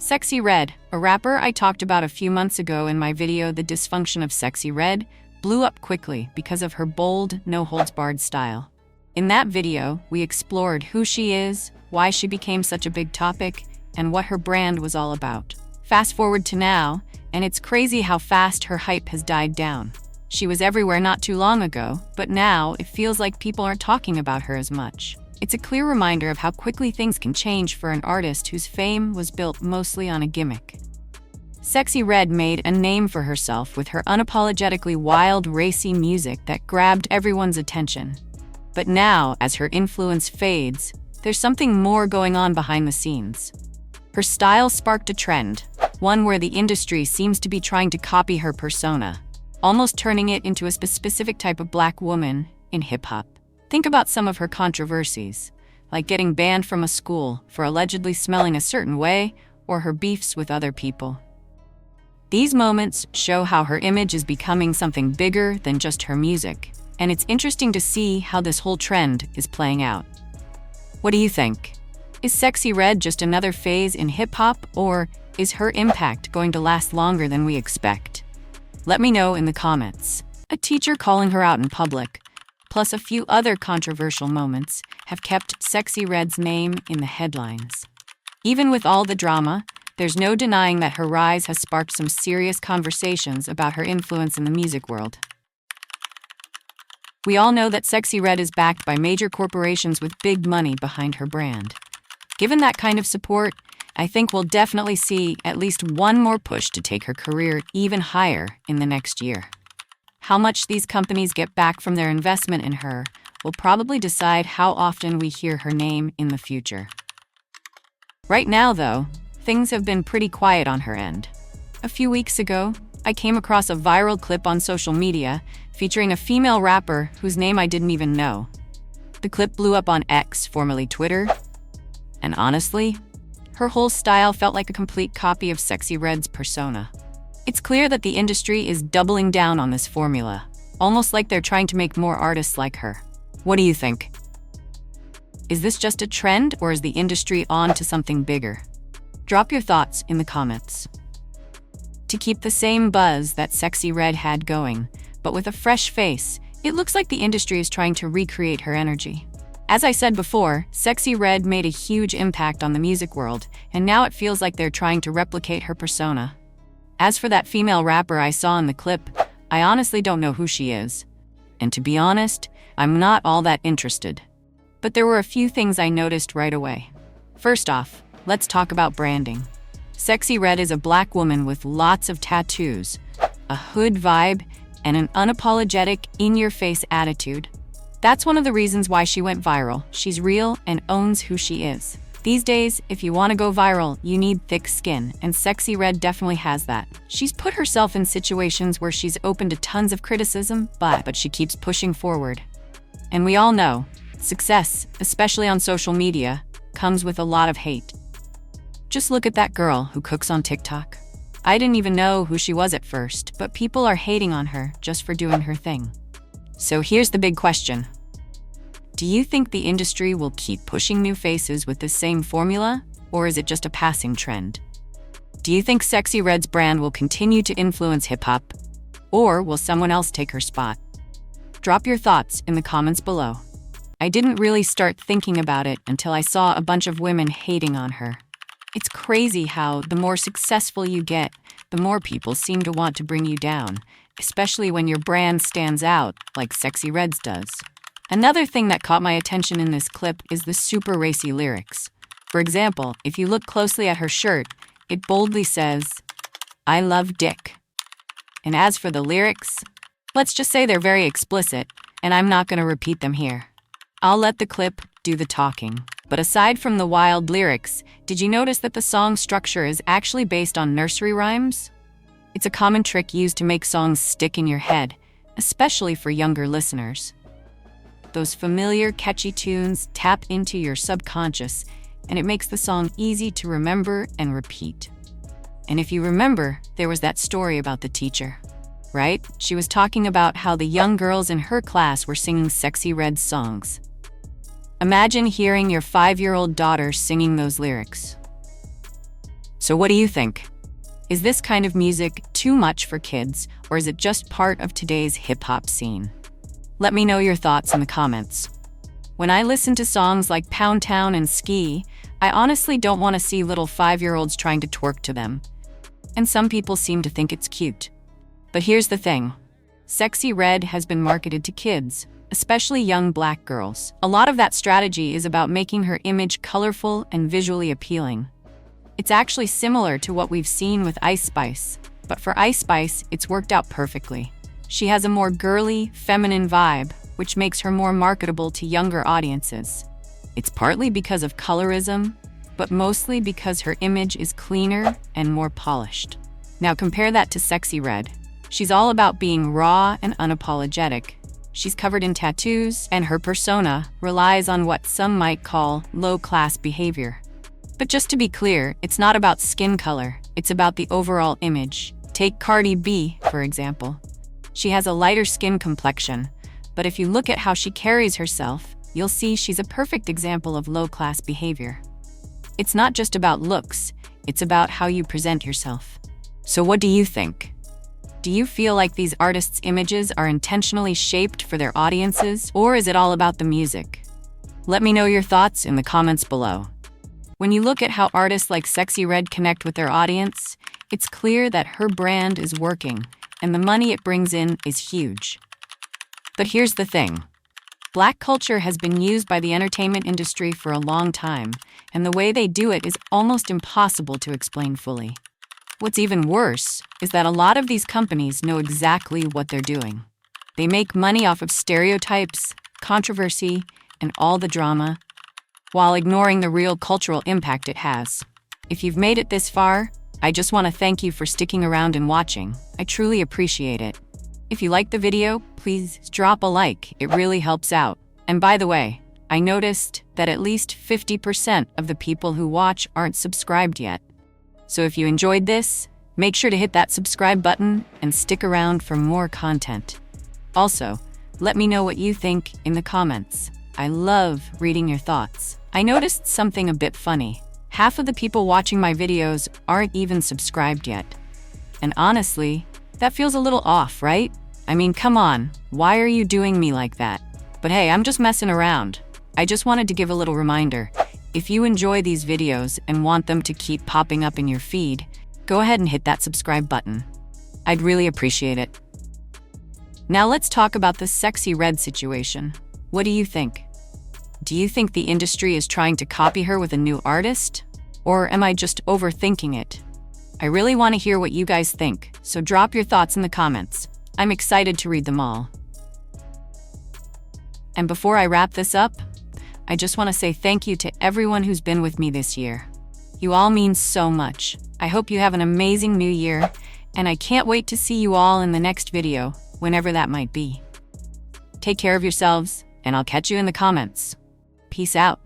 Sexyy Red, a rapper I talked about a few months ago in my video The Dysfunction of Sexyy Red, blew up quickly because of her bold, no-holds-barred style. In that video, we explored who she is, why she became such a big topic, and what her brand was all about. Fast forward to now, and it's crazy how fast her hype has died down. She was everywhere not too long ago, but now it feels like people aren't talking about her as much. It's a clear reminder of how quickly things can change for an artist whose fame was built mostly on a gimmick. Sexyy Red made a name for herself with her unapologetically wild, racy music that grabbed everyone's attention. But now, as her influence fades, there's something more going on behind the scenes. Her style sparked a trend, one where the industry seems to be trying to copy her persona, almost turning it into a specific type of black woman in hip-hop. Think about some of her controversies, like getting banned from a school for allegedly smelling a certain way, or her beefs with other people. These moments show how her image is becoming something bigger than just her music, and it's interesting to see how this whole trend is playing out. What do you think? Is Sexyy Red just another phase in hip-hop, or is her impact going to last longer than we expect? Let me know in the comments. A teacher calling her out in public, plus a few other controversial moments, have kept Sexyy Red's name in the headlines. Even with all the drama, there's no denying that her rise has sparked some serious conversations about her influence in the music world. We all know that Sexyy Red is backed by major corporations with big money behind her brand. Given that kind of support, I think we'll definitely see at least one more push to take her career even higher in the next year. How much these companies get back from their investment in her will probably decide how often we hear her name in the future. Right now, though, things have been pretty quiet on her end. A few weeks ago, I came across a viral clip on social media featuring a female rapper whose name I didn't even know. The clip blew up on X, formerly Twitter, and honestly, her whole style felt like a complete copy of Sexyy Red's persona. It's clear that the industry is doubling down on this formula, almost like they're trying to make more artists like her. What do you think? Is this just a trend, or is the industry on to something bigger? Drop your thoughts in the comments. To keep the same buzz that Sexyy Red had going, but with a fresh face, it looks like the industry is trying to recreate her energy. As I said before, Sexyy Red made a huge impact on the music world, and now it feels like they're trying to replicate her persona. As for that female rapper I saw in the clip, I honestly don't know who she is. And to be honest, I'm not all that interested. But there were a few things I noticed right away. First off, let's talk about branding. Sexyy Red is a black woman with lots of tattoos, a hood vibe, and an unapologetic, in-your-face attitude. That's one of the reasons why she went viral. She's real and owns who she is. These days, if you want to go viral, you need thick skin, and Sexyy Red definitely has that. She's put herself in situations where she's open to tons of criticism, but she keeps pushing forward. And we all know, success, especially on social media, comes with a lot of hate. Just look at that girl who cooks on TikTok. I didn't even know who she was at first, but people are hating on her just for doing her thing. So here's the big question. Do you think the industry will keep pushing new faces with the same formula, or is it just a passing trend? Do you think Sexyy Red's brand will continue to influence hip-hop, or will someone else take her spot? Drop your thoughts in the comments below. I didn't really start thinking about it until I saw a bunch of women hating on her. It's crazy how the more successful you get, the more people seem to want to bring you down, especially when your brand stands out like Sexyy Red's does. Another thing that caught my attention in this clip is the super racy lyrics. For example, if you look closely at her shirt, it boldly says, "I love dick." And as for the lyrics, let's just say they're very explicit, and I'm not going to repeat them here. I'll let the clip do the talking. But aside from the wild lyrics, did you notice that the song structure is actually based on nursery rhymes? It's a common trick used to make songs stick in your head, especially for younger listeners. Those familiar, catchy tunes tap into your subconscious, and it makes the song easy to remember and repeat. And if you remember, there was that story about the teacher, right? She was talking about how the young girls in her class were singing Sexyy Red songs. Imagine hearing your 5-year-old daughter singing those lyrics. So what do you think? Is this kind of music too much for kids, or is it just part of today's hip-hop scene? Let me know your thoughts in the comments. When I listen to songs like Pound Town and Ski, I honestly don't want to see little 5-year-olds trying to twerk to them. And some people seem to think it's cute. But here's the thing. Sexyy Red has been marketed to kids, especially young black girls. A lot of that strategy is about making her image colorful and visually appealing. It's actually similar to what we've seen with Ice Spice, but for Ice Spice, it's worked out perfectly. She has a more girly, feminine vibe, which makes her more marketable to younger audiences. It's partly because of colorism, but mostly because her image is cleaner and more polished. Now compare that to Sexyy Red. She's all about being raw and unapologetic. She's covered in tattoos, and her persona relies on what some might call low-class behavior. But just to be clear, it's not about skin color, it's about the overall image. Take Cardi B, for example. She has a lighter skin complexion, but if you look at how she carries herself, you'll see she's a perfect example of low-class behavior. It's not just about looks, it's about how you present yourself. So what do you think? Do you feel like these artists' images are intentionally shaped for their audiences, or is it all about the music? Let me know your thoughts in the comments below. When you look at how artists like Sexyy Red connect with their audience, it's clear that her brand is working, and the money it brings in is huge. But here's the thing. Black culture has been used by the entertainment industry for a long time, and the way they do it is almost impossible to explain fully. What's even worse is that a lot of these companies know exactly what they're doing. They make money off of stereotypes, controversy, and all the drama, while ignoring the real cultural impact it has. If you've made it this far, I just want to thank you for sticking around and watching. I truly appreciate it. If you liked the video, please drop a like. It really helps out. And by the way, I noticed that at least 50% of the people who watch aren't subscribed yet. So if you enjoyed this, make sure to hit that subscribe button and stick around for more content. Also, let me know what you think in the comments. I love reading your thoughts. I noticed something a bit funny. Half of the people watching my videos aren't even subscribed yet. And honestly, that feels a little off, right? I mean, come on, why are you doing me like that? But hey, I'm just messing around. I just wanted to give a little reminder. If you enjoy these videos and want them to keep popping up in your feed, go ahead and hit that subscribe button. I'd really appreciate it. Now let's talk about the Sexyy Red situation. What do you think? Do you think the industry is trying to copy her with a new artist? Or am I just overthinking it? I really want to hear what you guys think, so drop your thoughts in the comments. I'm excited to read them all. And before I wrap this up, I just want to say thank you to everyone who's been with me this year. You all mean so much. I hope you have an amazing new year, and I can't wait to see you all in the next video, whenever that might be. Take care of yourselves, and I'll catch you in the comments. Peace out.